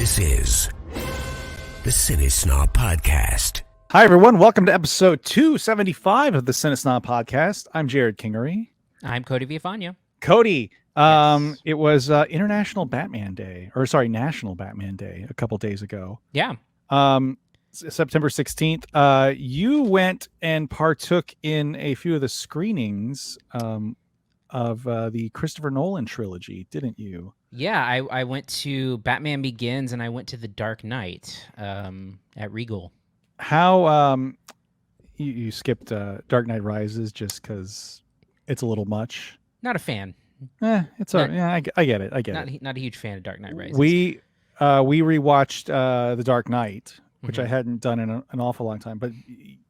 This is the CineSnob Podcast. Hi, everyone. Welcome to episode 275 of the CineSnob Podcast. I'm Jerrod Kingery. I'm Cody Villafania. Cody, Yes. it was National Batman Day a couple days ago. Yeah. September 16th. You went and partook in a few of the screenings of the Christopher Nolan trilogy, didn't you? Yeah, I went to Batman Begins and I went to The Dark Knight at Regal. How you skipped Dark Knight Rises just because it's a little much? Not a fan. It's Not- yeah, I get it. I get it. Not a huge fan of Dark Knight Rises. We rewatched The Dark Knight, which I Mhm. hadn't done in an awful long time. But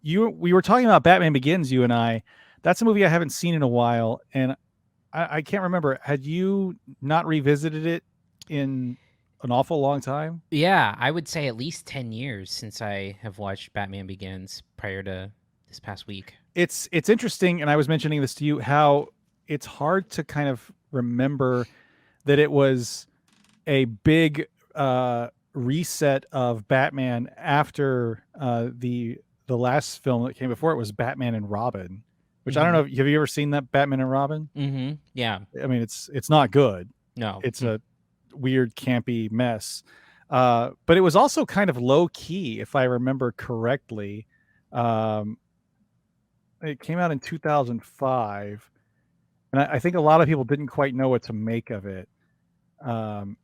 we were talking about Batman Begins, you and I. That's a movie I haven't seen in a while, and I can't remember. Had you not revisited it in an awful long time? Yeah, I would say at least 10 years since I have watched Batman Begins prior to this past week. It's interesting, and I was mentioning this to you, how it's hard to kind of remember that it was a big reset of Batman after the last film that came before it was Batman and Robin, which I don't know. Have you ever seen that Batman and Robin? Mm-hmm. Yeah. I mean, it's not good. No. It's a weird, campy mess. But it was also kind of low key, if I remember correctly. It came out in 2005, and I think a lot of people didn't quite know what to make of it. And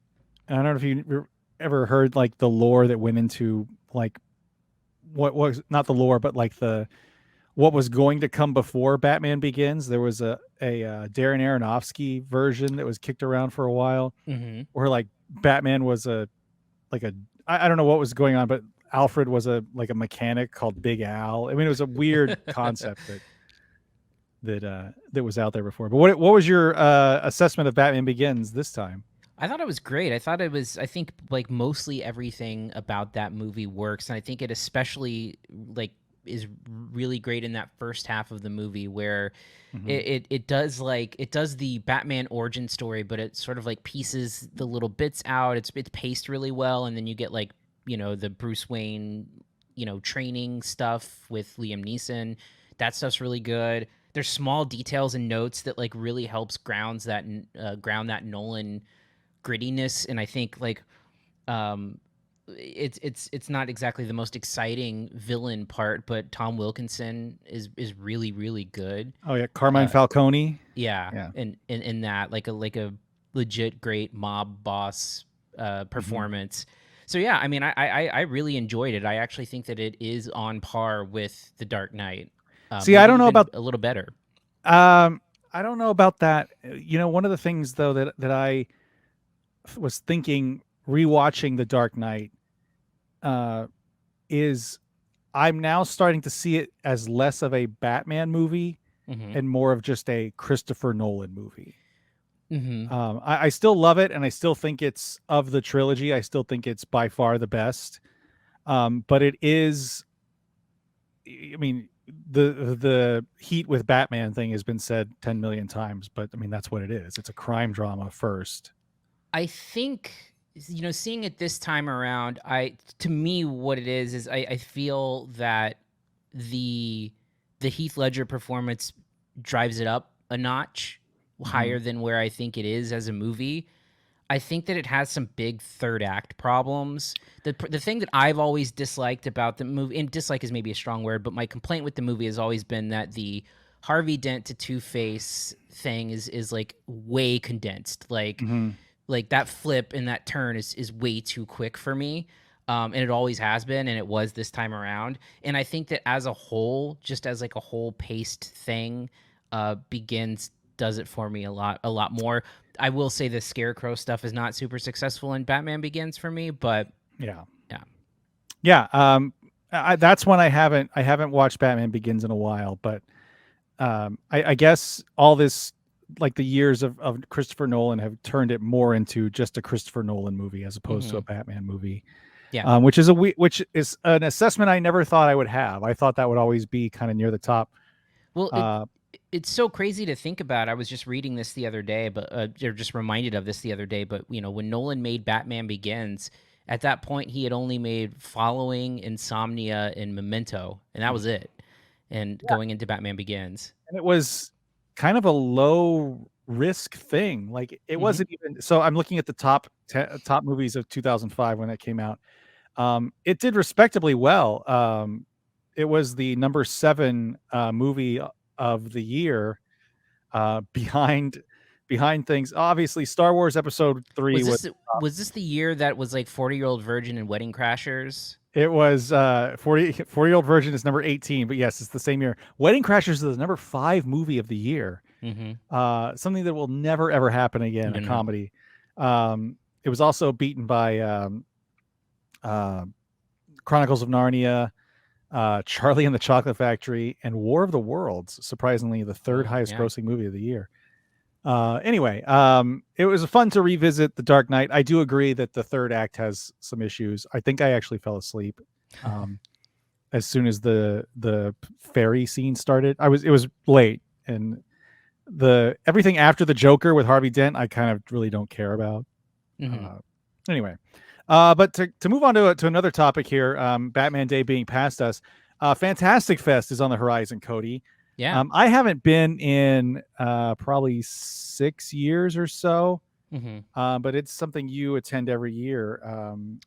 I don't know if you ever heard like the lore that went into like what was not the lore, but like what was going to come before Batman Begins. There was a Darren Aronofsky version that was kicked around for a while, where like Batman was I don't know what was going on, but Alfred was a mechanic called Big Al. I mean, it was a weird concept that was out there before. But what was your assessment of Batman Begins this time? I thought it was great. I think like mostly everything about that movie works. And I think it especially like is really great in that first half of the movie where it does the Batman origin story, but it sort of like pieces the little bits out. It's paced really well. And then you get like, the Bruce Wayne, training stuff with Liam Neeson. That stuff's really good. There's small details and notes that like really helps ground that Nolan grittiness, and I think like it's not exactly the most exciting villain part, but Tom Wilkinson is really really good. Oh yeah, Carmine Falcone. Yeah. And in that like a legit great mob boss performance. So yeah, I mean I really enjoyed it. I actually think that it is on par with The Dark Knight. See, I don't know about a little better. I don't know about that. One of the things though that I was thinking rewatching The Dark Knight is I'm now starting to see it as less of a Batman movie and more of just a Christopher Nolan movie. I still love it, and I still think it's of the trilogy. I still think it's by far the best. But it is, I mean, the Heat with Batman thing has been said 10 million times, but I mean, that's what it is. It's a crime drama first. I think, seeing it this time around, to me, what it is I feel that the Heath Ledger performance drives it up a notch higher than where I think it is as a movie. I think that it has some big third act problems. The thing that I've always disliked about the movie, and dislike is maybe a strong word, but my complaint with the movie has always been that the Harvey Dent to Two-Face thing is like way condensed. Like that flip and that turn is way too quick for me. And it always has been, and it was this time around. And I think that as a whole, just as like a whole paced thing, Begins does it for me a lot more. I will say the Scarecrow stuff is not super successful in Batman Begins for me, but yeah. That's one I haven't watched Batman Begins in a while, but I guess all this, like the years of Christopher Nolan have turned it more into just a Christopher Nolan movie as opposed to a Batman movie. Yeah. Which is an assessment I never thought I would have. I thought that would always be kind of near the top. Well, it's so crazy to think about. I was just reading this the other day, but or just reminded of this the other day. But when Nolan made Batman Begins, At that point, he had only made Following, Insomnia, and Memento, and that was it. And going into Batman Begins. And it was kind of a low risk thing. Like it wasn't even. So I'm looking at the top movies of 2005 when that came out. It did respectably well. It was the number 7 movie of the year, behind things. Obviously, Star Wars Episode 3 was this the year that was like 40-Year-Old Virgin and Wedding Crashers? It was 40-Year-Old Virgin is number 18, but yes, it's the same year. Wedding Crashers is the number 5 movie of the year. Something that will never ever happen again, a comedy. It was also beaten by Chronicles of Narnia, Charlie and the Chocolate Factory, and War of the Worlds, surprisingly the third highest grossing movie of the year. Anyway, it was fun to revisit The Dark Knight. I do agree that the third act has some issues. I think I actually fell asleep as soon as the ferry scene started. It was late, and everything after the Joker with Harvey Dent I kind of really don't care about. Anyway, but to move on to another topic here, Batman Day being past us, Fantastic Fest is on the horizon, Cody. Yeah. I haven't been in probably 6 years or so, but it's something you attend every year.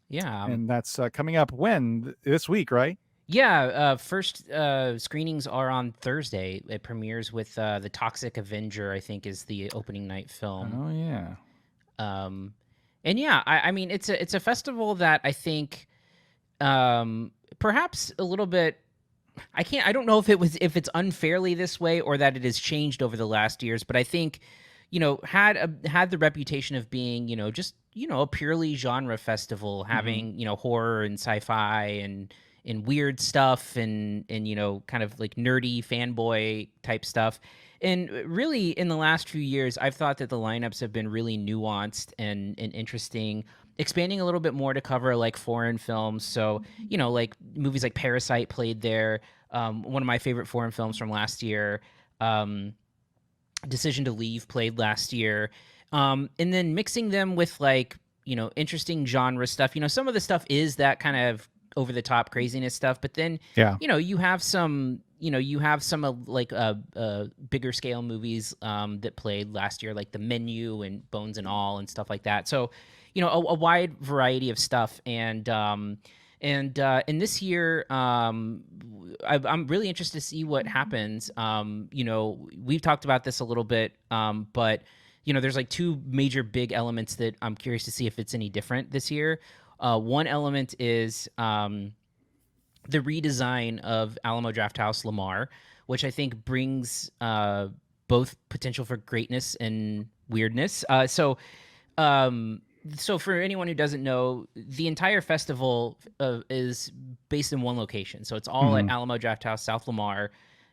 And that's coming up this week, right? Yeah. First screenings are on Thursday. It premieres with The Toxic Avenger, I think, is the opening night film. Oh yeah. And yeah, I mean, it's a festival that I think perhaps a little bit. I don't know if it's unfairly this way or that it has changed over the last years, but I think, had the reputation of being, just, a purely genre festival, having, horror and sci-fi and weird stuff and kind of like nerdy fanboy type stuff. And really in the last few years, I've thought that the lineups have been really nuanced and interesting, expanding a little bit more to cover like foreign films. So, like movies like Parasite played there. One of my favorite foreign films from last year, Decision to Leave played last year. And then mixing them with like, interesting genre stuff. Some of the stuff is that kind of over the top craziness stuff, but then, you have some bigger scale movies that played last year, like The Menu and Bones and All and stuff like that. So, a wide variety of stuff. And this year, I'm really interested to see what happens. We've talked about this a little bit, but there's like 2 major big elements that I'm curious to see if it's any different this year. One element is the redesign of Alamo Drafthouse Lamar, which I think brings both potential for greatness and weirdness. So for anyone who doesn't know, the entire festival is based in one location. So it's all at Alamo Drafthouse, South Lamar.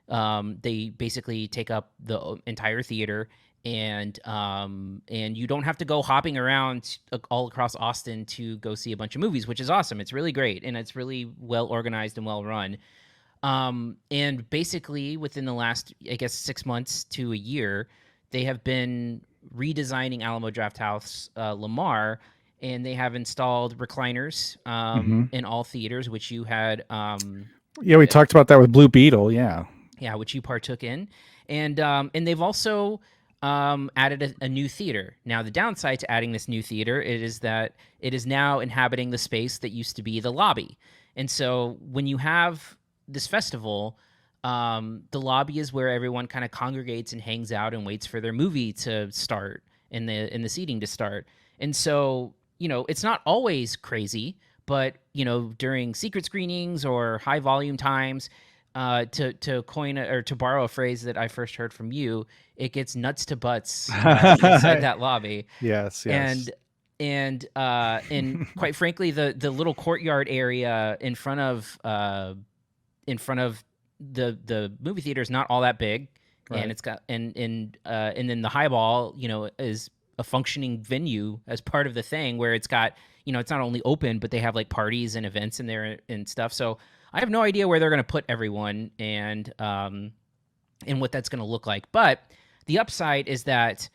They basically take up the entire theater, and you don't have to go hopping around all across Austin to go see a bunch of movies, which is awesome. It's really great, and it's really well organized and well run. And basically within the last, I guess, 6 months to a year, they have been redesigning Alamo Drafthouse Lamar, and they have installed recliners in all theaters, which you had. We talked about that with Blue Beetle. Yeah, which you partook in, and they've also added a new theater. Now, the downside to adding this new theater is that it is now inhabiting the space that used to be the lobby, and so when you have this festival, the lobby is where everyone kind of congregates and hangs out and waits for their movie to start and the seating to start. And so, it's not always crazy, but, during secret screenings or high volume times, to coin or to borrow a phrase that I first heard from you, it gets nuts to butts inside that lobby. Yes. And quite frankly, the little courtyard area in front of the movie theater is not all that big, right. And it's got and then the highball, is a functioning venue as part of the thing where it's got, it's not only open, but they have like parties and events in there and stuff. So I have no idea where they're going to put everyone and what that's going to look like. But the upside is that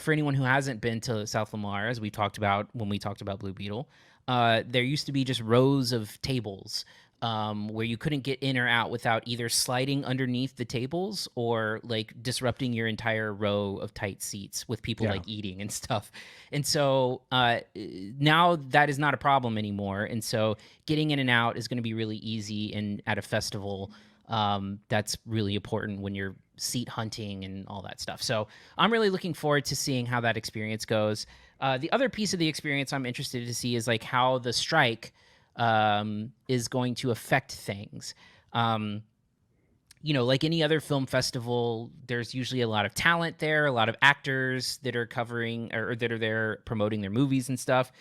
for anyone who hasn't been to South Lamar, as we talked about when we talked about Blue Beetle, there used to be just rows of tables where you couldn't get in or out without either sliding underneath the tables or like disrupting your entire row of tight seats with people like eating and stuff. And so now that is not a problem anymore. And so getting in and out is going to be really easy. And at a festival, that's really important when you're seat hunting and all that stuff. So I'm really looking forward to seeing how that experience goes. The other piece of the experience I'm interested to see is like how the strike is going to affect things. Like any other film festival, there's usually a lot of talent there, a lot of actors that are covering or that are there promoting their movies and stuff.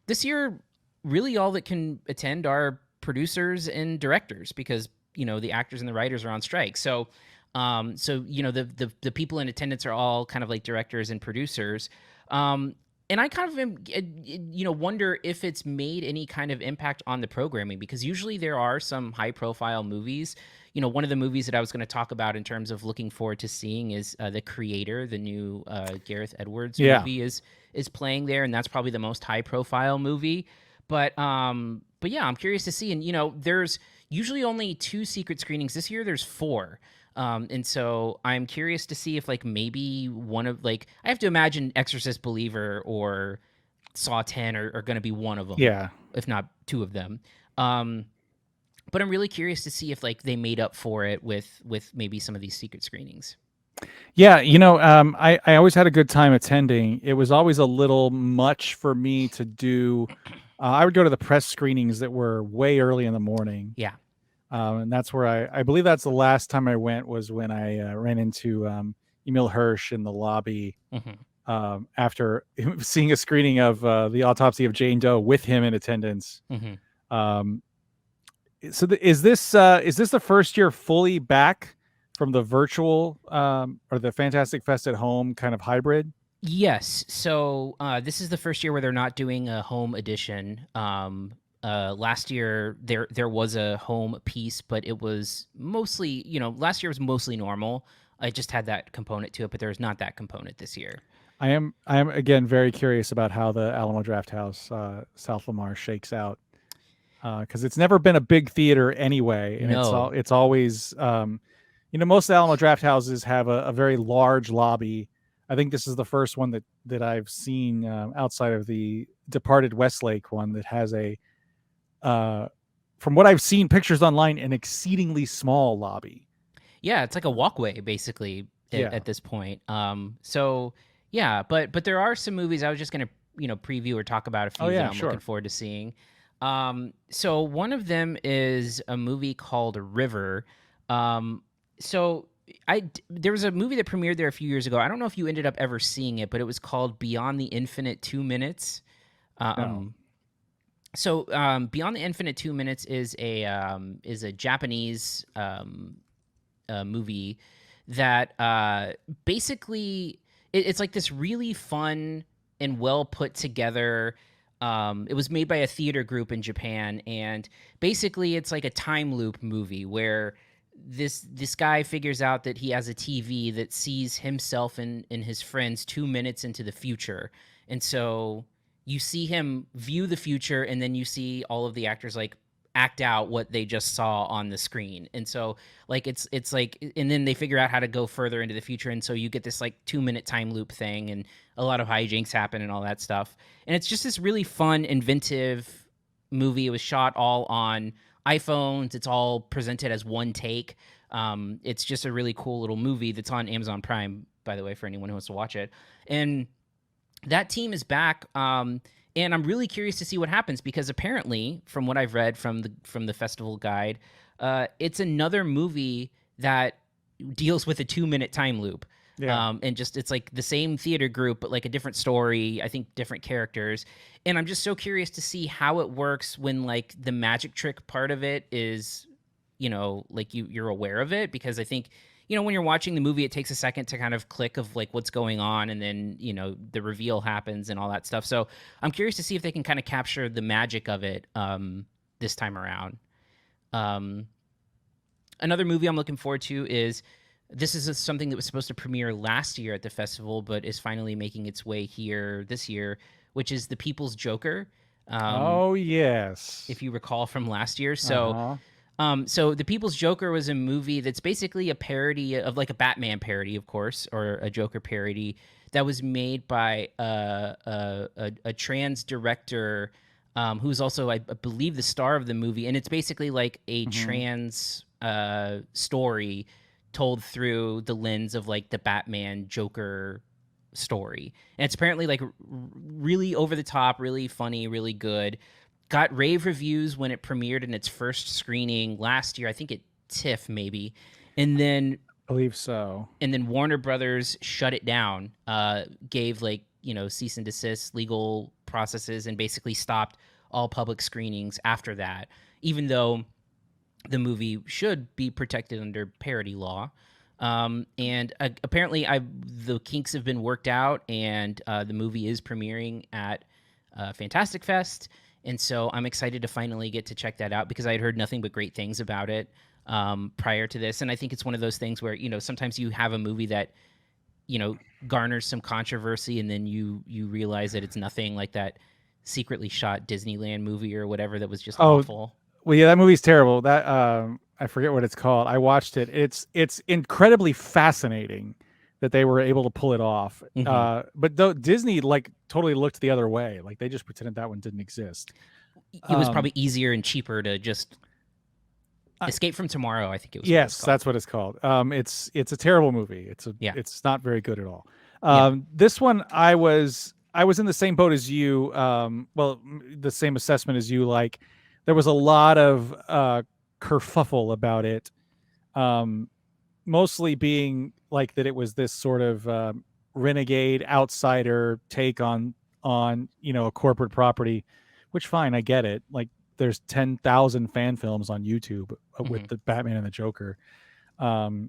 This year, really all that can attend are producers and directors because, the actors and the writers are on strike. So the people in attendance are all kind of like directors and producers. And I kind of am, wonder if it's made any kind of impact on the programming because usually there are some high-profile movies. One of the movies that I was going to talk about in terms of looking forward to seeing is The Creator, the new Gareth Edwards movie is playing there, and that's probably the most high-profile movie. But yeah, I'm curious to see. And there's usually only 2 secret screenings. This year, there's 4. And so I'm curious to see if like maybe one of I have to imagine Exorcist Believer or Saw 10 are going to be one of them. Yeah. If not 2 of them. But I'm really curious to see if like they made up for it with maybe some of these secret screenings. Yeah. I always had a good time attending. It was always a little much for me to do. I would go to the press screenings that were way early in the morning. Yeah. And that's where I believe that's the last time I went was when I ran into Emil Hirsch in the lobby after seeing a screening of The Autopsy of Jane Doe with him in attendance. So is this the first year fully back from the virtual or the Fantastic Fest at home kind of hybrid? Yes. So this is the first year where they're not doing a home edition. Last year there was a home piece, but it was mostly, last year was mostly normal. I just had that component to it, but there's not that component this year. I am again very curious about how the Alamo Drafthouse South Lamar shakes out because it's never been a big theater anyway, and it's always most Alamo Drafthouses have a very large lobby. I think this is the first one that I've seen outside of the departed Westlake one that has from what I've seen pictures online, an exceedingly small lobby. Yeah, it's like a walkway basically at this point. So yeah, but there are some movies I was just gonna preview or talk about a few that I'm looking forward to seeing. So one of them is a movie called River. So there was a movie that premiered there a few years ago. I don't know if you ended up ever seeing it, but it was called Beyond the Infinite 2 Minutes. No. So Beyond the Infinite 2 Minutes is a Japanese movie that basically it's like this really fun and well put together. It was made by a theater group in Japan, and basically it's like a time loop movie where this guy figures out that he has a TV that sees himself and his friends 2 minutes into the future, and so you see him view the future, and then you see all of the actors like act out what they just saw on the screen. And so like it's like, and then they figure out how to go further into the future, and so you get this like 2 minute time loop thing, and a lot of hijinks happen and all that stuff. And it's just this really fun, inventive movie. It was shot all on iPhones. It's all presented as one take. It's just a really cool little movie that's on Amazon Prime, by the way, for anyone who wants to watch it. And that team is back, and I'm really curious to see what happens because apparently, from what I've read from the festival guide, it's another movie that deals with a 2 minute time loop. Yeah. And just it's like the same theater group, but like a different story. I think different characters, and I'm just so curious to see how it works when like the magic trick part of it is, like you're aware of it, because I think. When you're watching the movie, it takes a second to kind of click of like what's going on, and then, the reveal happens and all that stuff. So I'm curious to see if they can kind of capture the magic of it this time around. Another movie I'm looking forward to is this is something that was supposed to premiere last year at the festival, but is finally making its way here this year, which is The People's Joker. Oh yes. If you recall from last year. Uh-huh. So The People's Joker was a movie that's basically a parody of like a Batman parody, of course, or a Joker parody that was made by a trans director who's also, I believe, the star of the movie. And it's basically like a trans story told through the lens of like the Batman Joker story. And it's apparently like really over the top, really funny, really good. Got rave reviews when it premiered in its first screening last year. I think at TIFF maybe. And then I believe so. And then Warner Brothers shut it down, gave like, cease and desist legal processes, and basically stopped all public screenings after that, even though the movie should be protected under parody law. And apparently the kinks have been worked out, and the movie is premiering at Fantastic Fest. And so I'm excited to finally get to check that out, because I had heard nothing but great things about it prior to this. And I think it's one of those things where, sometimes you have a movie that, garners some controversy, and then you realize that it's nothing like that secretly shot Disneyland movie or whatever that was just awful. Well, yeah, that movie's terrible. That I forget what it's called. I watched it. It's incredibly fascinating that they were able to pull it off. But though Disney like totally looked the other way, like they just pretended that one didn't exist. It was probably easier and cheaper to just Escape from Tomorrow, I think it was. Yes, that's what it's called. It's a terrible movie. It's not very good at all. This one, I was in the same boat as you. Well, the same assessment as you. Like, there was a lot of kerfuffle about it. Mostly being like that it was this sort of renegade outsider take on a corporate property, which fine, I get it. Like, there's 10,000 fan films on YouTube with the Batman and the Joker. That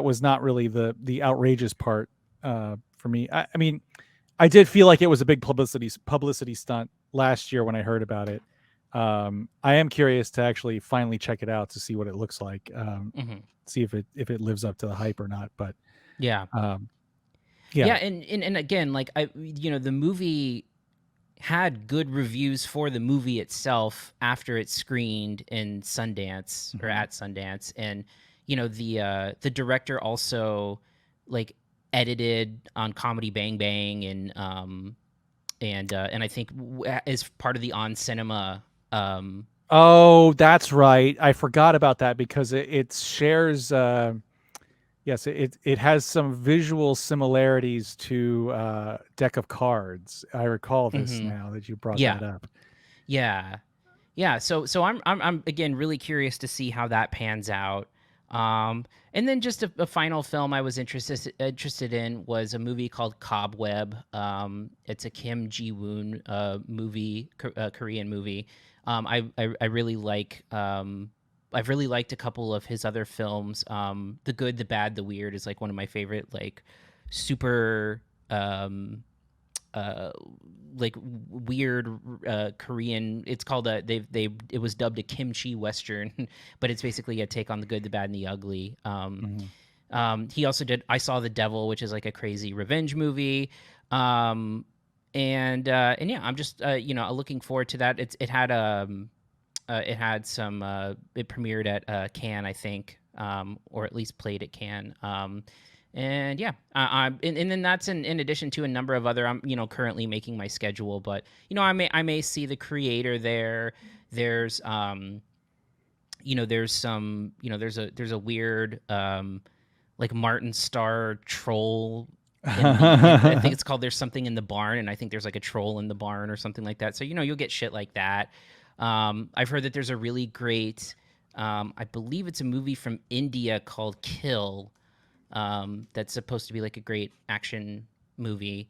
was not really the outrageous part for me. I mean, I did feel like it was a big publicity stunt last year when I heard about it. I am curious to actually finally check it out to see what it looks like. See if it lives up to the hype or not. But yeah. And again, like the movie had good reviews for the movie itself after it screened in Sundance or at Sundance. And, the director also like edited on Comedy Bang Bang and I think as part of the On Cinema. Oh, that's right. I forgot about that because it shares. Yes, it has some visual similarities to Deck of Cards. I recall this now that you brought that up. Yeah. So I'm again really curious to see how that pans out. And then just a final film I was interested in was a movie called Cobweb. It's a Kim Ji-woon movie, Korean movie. I really like. I've really liked a couple of his other films. The Good, the Bad, the Weird is like one of my favorite, like super like weird Korean. It's called it was dubbed a kimchi western, but it's basically a take on The Good, the Bad, and the Ugly. He also did I Saw the Devil, which is like a crazy revenge movie. And yeah, I'm just looking forward to that. It had some. It premiered at Cannes, I think, or at least played at Cannes. And yeah, and then that's in addition to a number of other. I'm currently making my schedule, but I may see the creator there. There's there's some there's a weird like Martin Starr troll. I think it's called There's Something in the Barn, and I think there's like a troll in the barn or something like that. So you'll get shit like that. I've heard that there's a really great, I believe it's a movie from India called Kill, that's supposed to be like a great action movie.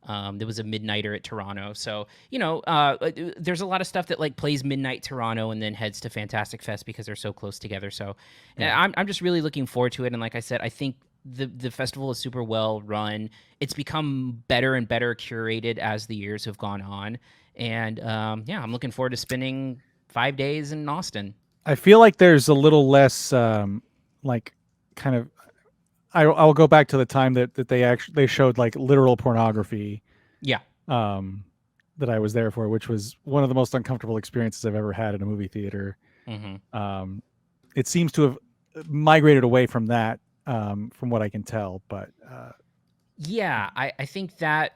There was a Midnighter at Toronto. So, there's a lot of stuff that like plays Midnight Toronto and then heads to Fantastic Fest because they're so close together. So I'm just really looking forward to it. And like I said, I think the festival is super well run. It's become better and better curated as the years have gone on. And I'm looking forward to spending 5 days in Austin. I feel like there's a little less like kind of I'll go back to the time that they showed like literal pornography. Yeah. That I was there for, which was one of the most uncomfortable experiences I've ever had in a movie theater. Mm-hmm. It seems to have migrated away from that, from what I can tell. But yeah, I think that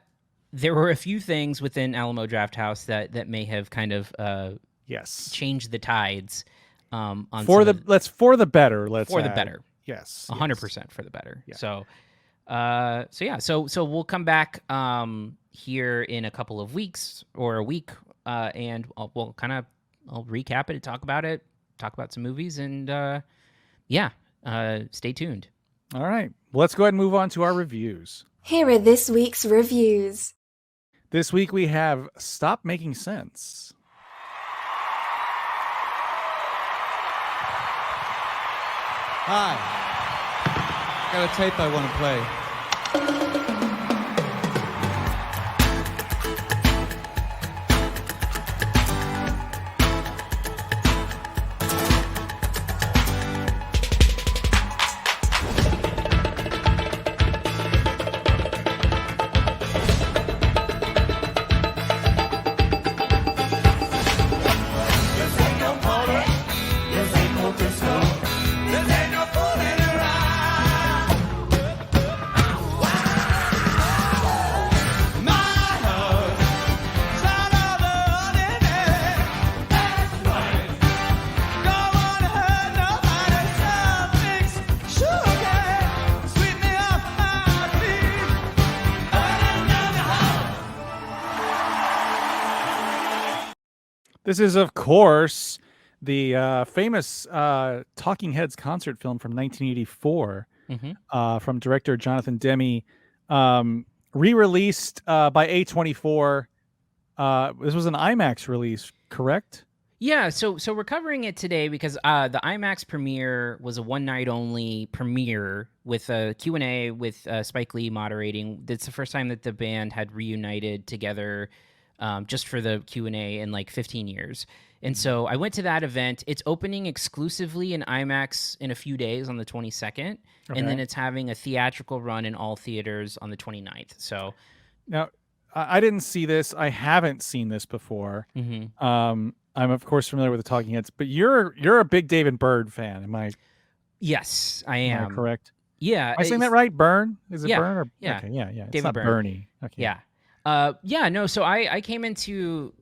there were a few things within Alamo Drafthouse that may have kind of yes, changed the tides. On for the better. For the better. Yes, 100% for the better. Yeah. So we'll come back here in a couple of weeks or a week, and I'll recap it, talk about some movies, and stay tuned. All right, let's go ahead and move on to our reviews. Here are this week's reviews. This week we have Stop Making Sense. Hi. Got a tape I want to play. This is, of course, the famous Talking Heads concert film from 1984, from director Jonathan Demme, re-released by A24. This was an IMAX release, correct? Yeah, so we're covering it today because the IMAX premiere was a one-night-only premiere with a Q&A with Spike Lee moderating. It's the first time that the band had reunited together just for the Q&A in like 15 years. And so I went to that event. It's opening exclusively in IMAX in a few days on the 22nd, and then it's having a theatrical run in all theaters on the 29th. So now, I didn't see this. I haven't seen this before. I'm of course familiar with the Talking Heads, but you're a big David Byrne fan. Am I? Yes, I am. Am I correct? Yeah. Am I saying that right? Byrne? Is it Byrne? Or, yeah. Okay, yeah. It's David not Byrne. Bernie. Okay. Yeah. No, so I came into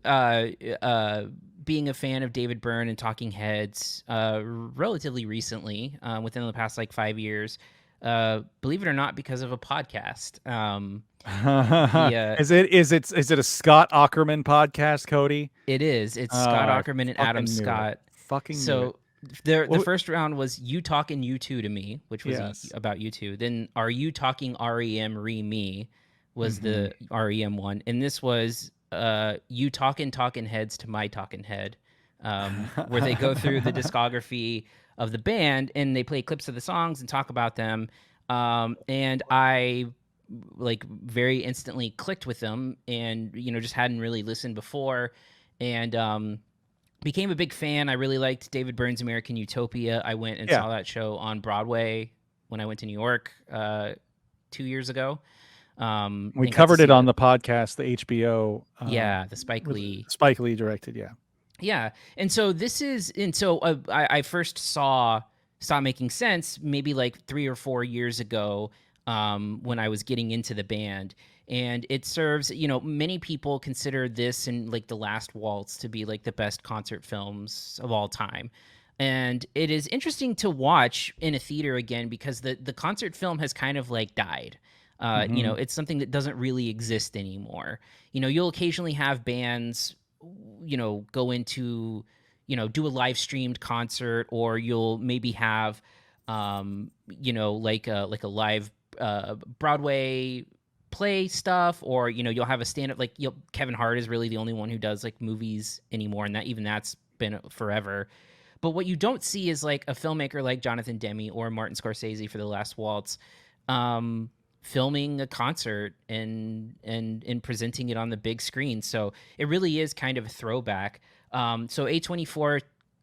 being a fan of David Byrne and Talking Heads relatively recently, within the past like 5 years. Believe it or not, because of a podcast. Is it a Scott Aukerman podcast, Cody? It is. It's Scott Aukerman and Adam Scott. So the first round was You Talking U2 to Me, which was about U2. Then Are You Talking REM Me was the REM one, and this was You Talking Heads to My Talking Head, where they go through the discography of the band and they play clips of the songs and talk about them. And I like very instantly clicked with them, and just hadn't really listened before, and became a big fan. I really liked David Byrne's American Utopia. I went and saw that show on Broadway when I went to New York 2 years ago. We covered it on the podcast, the HBO. The Spike Lee. Spike Lee directed, Yeah. And so I first saw Stop Making Sense maybe like 3 or 4 years ago, when I was getting into the band. And it serves, many people consider this and like The Last Waltz to be like the best concert films of all time. And it is interesting to watch in a theater again because the concert film has kind of like died. It's something that doesn't really exist anymore. You'll occasionally have bands, go into, do a live streamed concert, or you'll maybe have, like a live Broadway play stuff, or you'll have a stand up. Like Kevin Hart is really the only one who does like movies anymore, and that's been forever. But what you don't see is like a filmmaker like Jonathan Demme or Martin Scorsese for The Last Waltz, filming a concert and presenting it on the big screen. So it really is kind of a throwback. So A24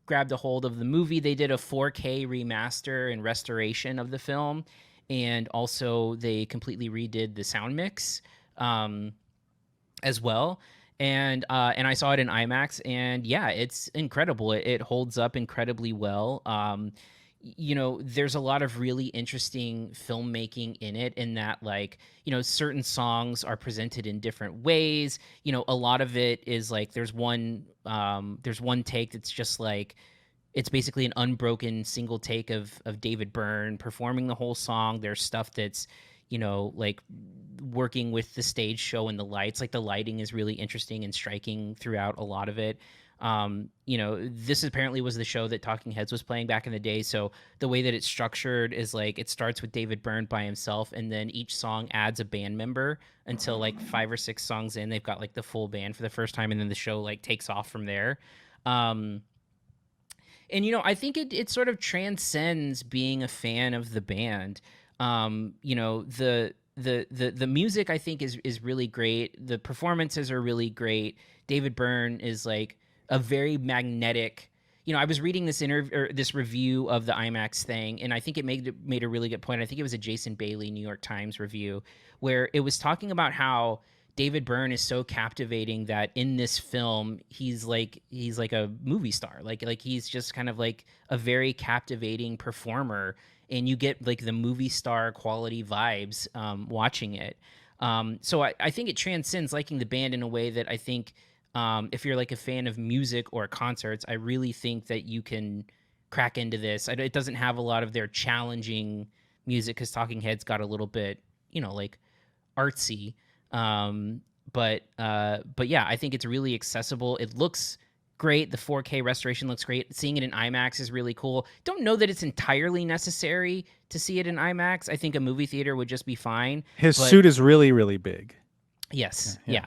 grabbed a hold of the movie. They did a 4K remaster and restoration of the film, and also they completely redid the sound mix as well. And I saw it in IMAX, and yeah, it's incredible. It holds up incredibly well. You know, there's a lot of really interesting filmmaking in it, in that, like, you know, certain songs are presented in different ways. You know, a lot of it is like there's one take that's just like, it's basically an unbroken single take of David Byrne performing the whole song. There's stuff that's, you know, like working with the stage show and the lights. Like the lighting is really interesting and striking throughout a lot of it. You know, this apparently was the show that Talking Heads was playing back in the day. So the way that it's structured is like it starts with David Byrne by himself, and then each song adds a band member until like 5 or 6 songs in, they've got like the full band for the first time, and then the show like takes off from there. And you know, I think it sort of transcends being a fan of the band. You know, the music I think is really great. The performances are really great. David Byrne is like a very magnetic. You know, I was reading this this review of the IMAX thing, and I think it made a really good point. I think it was a Jason Bailey New York Times review, where it was talking about how David Byrne is so captivating that in this film he's like a movie star. Like he's just kind of like a very captivating performer, and you get like the movie star quality vibes watching it. So I think it transcends liking the band in a way that I think if you're like a fan of music or concerts, I really think that you can crack into this. It doesn't have a lot of their challenging music, because Talking Heads got a little bit, you know, like artsy. But yeah, I think it's really accessible. It looks great. The 4K restoration looks great. Seeing it in IMAX is really cool. Don't know that it's entirely necessary to see it in IMAX. I think a movie theater would just be fine. His suit is really, really big. Yes. Yeah.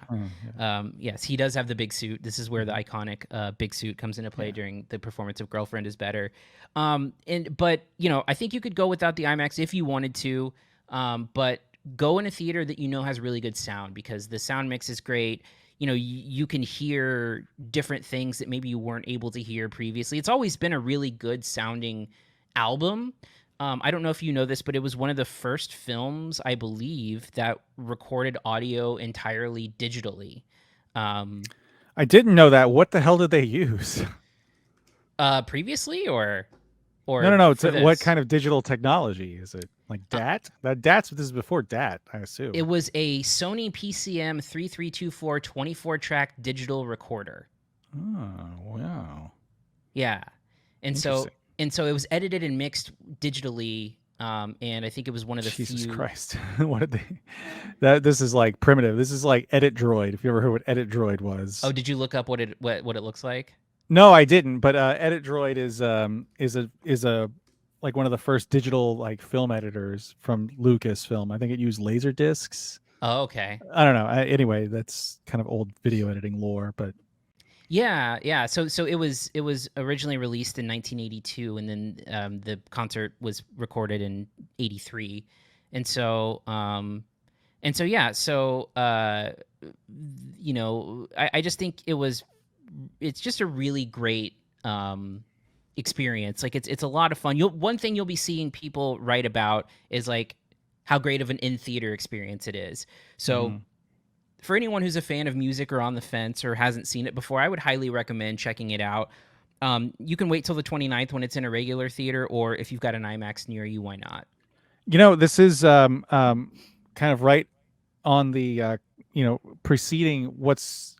Yes, he does have the big suit. This is where the iconic big suit comes into play during the performance of Girlfriend is Better. But you know, I think you could go without the IMAX if you wanted to. But go in a theater that you know has really good sound, because the sound mix is great. You know, you can hear different things that maybe you weren't able to hear previously. It's always been a really good sounding album. I don't know if you know this, but it was one of the first films, I believe, that recorded audio entirely digitally. I didn't know that. What the hell did they use? Previously, or no. It's for what this? kind of digital technology is it? Like DAT? This is before DAT, I assume. It was a Sony PCM 3324 24-track digital recorder. Oh, wow. Yeah. And so it was edited and mixed digitally, and I think it was one of the Jesus few. Christ. What did they? This is like primitive. This is like Edit Droid. If you ever heard what Edit Droid was. Oh, did you look up what it looks like? No, I didn't. But Edit Droid is a like one of the first digital like film editors from Lucasfilm. I think it used laser discs. Oh, okay. I don't know. Anyway, that's kind of old video editing lore, but Yeah. So it was originally released in 1982, and then the concert was recorded in 83, and so yeah. So you know, I just think it's just a really great experience. Like it's a lot of fun. One thing you'll be seeing people write about is like how great of an in-theater experience it is. So for anyone who's a fan of music or on the fence or hasn't seen it before, I would highly recommend checking it out. You can wait till the 29th when it's in a regular theater, or if you've got an IMAX near you, why not? you know, this is kind of right on the preceding what's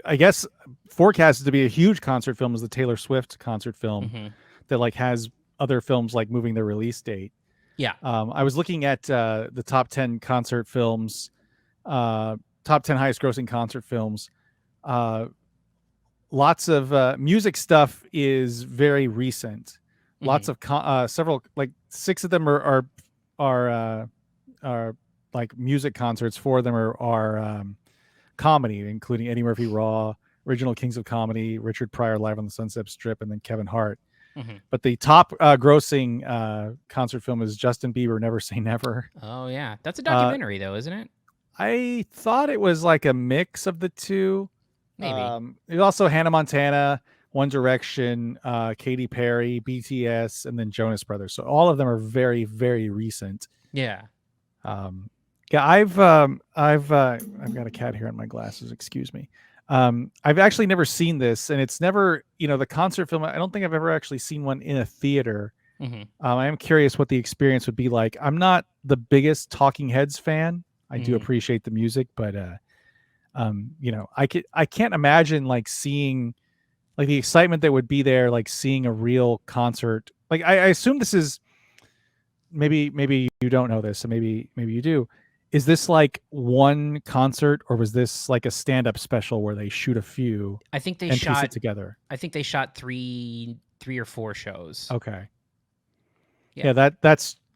I guess forecasted to be a huge concert film is the Taylor Swift concert film that like has other films like moving their release date. Yeah. I was looking at the top 10 concert films, top 10 highest grossing concert films. Lots of music stuff is very recent. Lots of several, like 6 of them are like music concerts. 4 of them are comedy, including Eddie Murphy Raw, Original Kings of Comedy, Richard Pryor Live on the Sunset Strip, and then Kevin Hart. But the top grossing concert film is Justin Bieber, Never Say Never. Oh, yeah. That's a documentary, though, isn't it? I thought it was like a mix of the two. Maybe. There's also Hannah Montana, One Direction, Katy Perry, BTS, and then Jonas Brothers. So all of them are very, very recent. Yeah. Yeah, I've got a cat here on my glasses. Excuse me. I've actually never seen this, and it's never, the concert film. I don't think I've ever actually seen one in a theater. Mm-hmm. I am curious what the experience would be like. I'm not the biggest Talking Heads fan. I do appreciate the music, but I can't imagine like seeing like the excitement that would be there, like seeing a real concert. Like I assume this is maybe you don't know this, so maybe you do. Is this like one concert, or was this like a stand-up special where they shoot a few? I think they and shot piece it together. I think they shot three or four shows. Okay. Yeah. Yeah,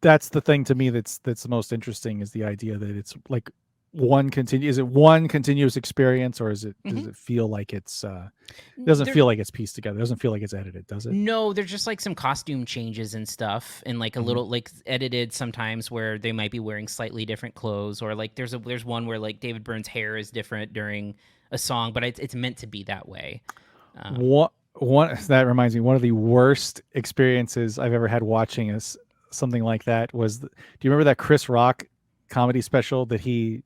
that's the thing to me that's the most interesting, is the idea that it's like is it one continuous experience, or does it feel like it's it doesn't feel like it's pieced together. It doesn't feel like it's edited, does it? No, there's just like some costume changes and stuff, and like a little like edited sometimes where they might be wearing slightly different clothes, or like there's one where like David Byrne's hair is different during a song, but it's meant to be that way. That reminds me, one of the worst experiences I've ever had watching something like that was, do you remember that Chris Rock comedy special that he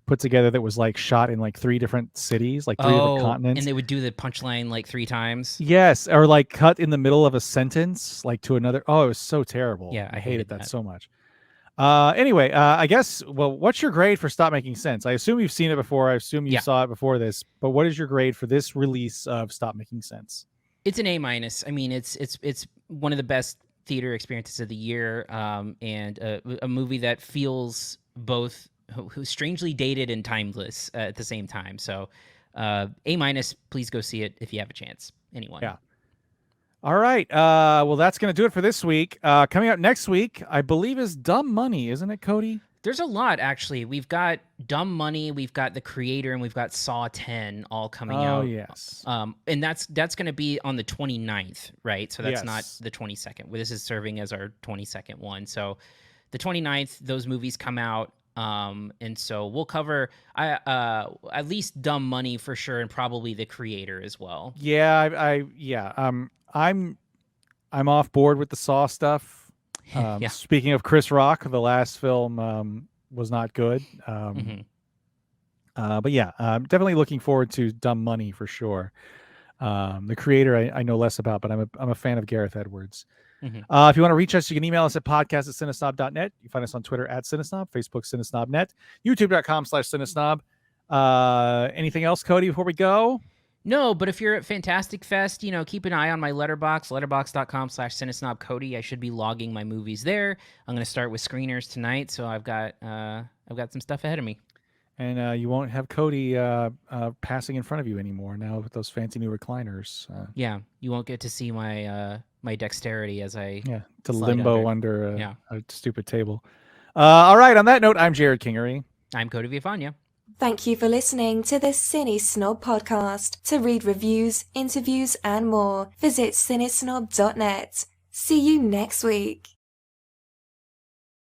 put together that was like shot in like 3 different cities, like 3 different continents? And they would do the punchline like 3 times. Yes, or like cut in the middle of a sentence, like to another. Oh, it was so terrible. Yeah, I hated that so much. Anyway, I guess, well, what's your grade for Stop Making Sense? I assume you've seen it before. I assume you saw it before this, but what is your grade for this release of Stop Making Sense? It's an A-. I mean, it's one of the best theater experiences of the year, and a movie that feels both strangely dated and timeless at the same time. So A-, please go see it if you have a chance. Anyone. Yeah. All right. Well, that's going to do it for this week. Coming up next week, I believe, is Dumb Money, isn't it, Cody? There's a lot, actually. We've got Dumb Money, we've got The Creator, and we've got Saw 10 all coming out. Oh, yes. And that's going to be on the 29th, right? So that's not Yes. the 22nd. This is serving as our 22nd one. So the 29th, those movies come out. And so we'll cover at least Dumb Money for sure, and probably The Creator as well. Yeah, I'm off board with the Saw stuff. Yeah. Speaking of Chris Rock, the last film was not good. But yeah, I'm definitely looking forward to Dumb Money for sure. The Creator I know less about, but I'm a fan of Gareth Edwards. If you want to reach us, you can email us at podcast@cinesnob.net. You can find us on Twitter @CineSnob, Facebook CineSnobNet, YouTube.com/CineSnob. Anything else, Cody, before we go? No, but if you're at Fantastic Fest, keep an eye on my letterbox, letterbox.com/CineSnobCody. I should be logging my movies there. I'm going to start with screeners tonight, so I've got some stuff ahead of me. And you won't have Cody passing in front of you anymore now with those fancy new recliners. Yeah, you won't get to see my my dexterity as I to slide limbo under a stupid table. Yeah. All right, on that note, I'm Jerrod Kingery. I'm Cody Villafania. Thank you for listening to the CineSnob Podcast. To read reviews, interviews, and more, visit cinesnob.net. See you next week.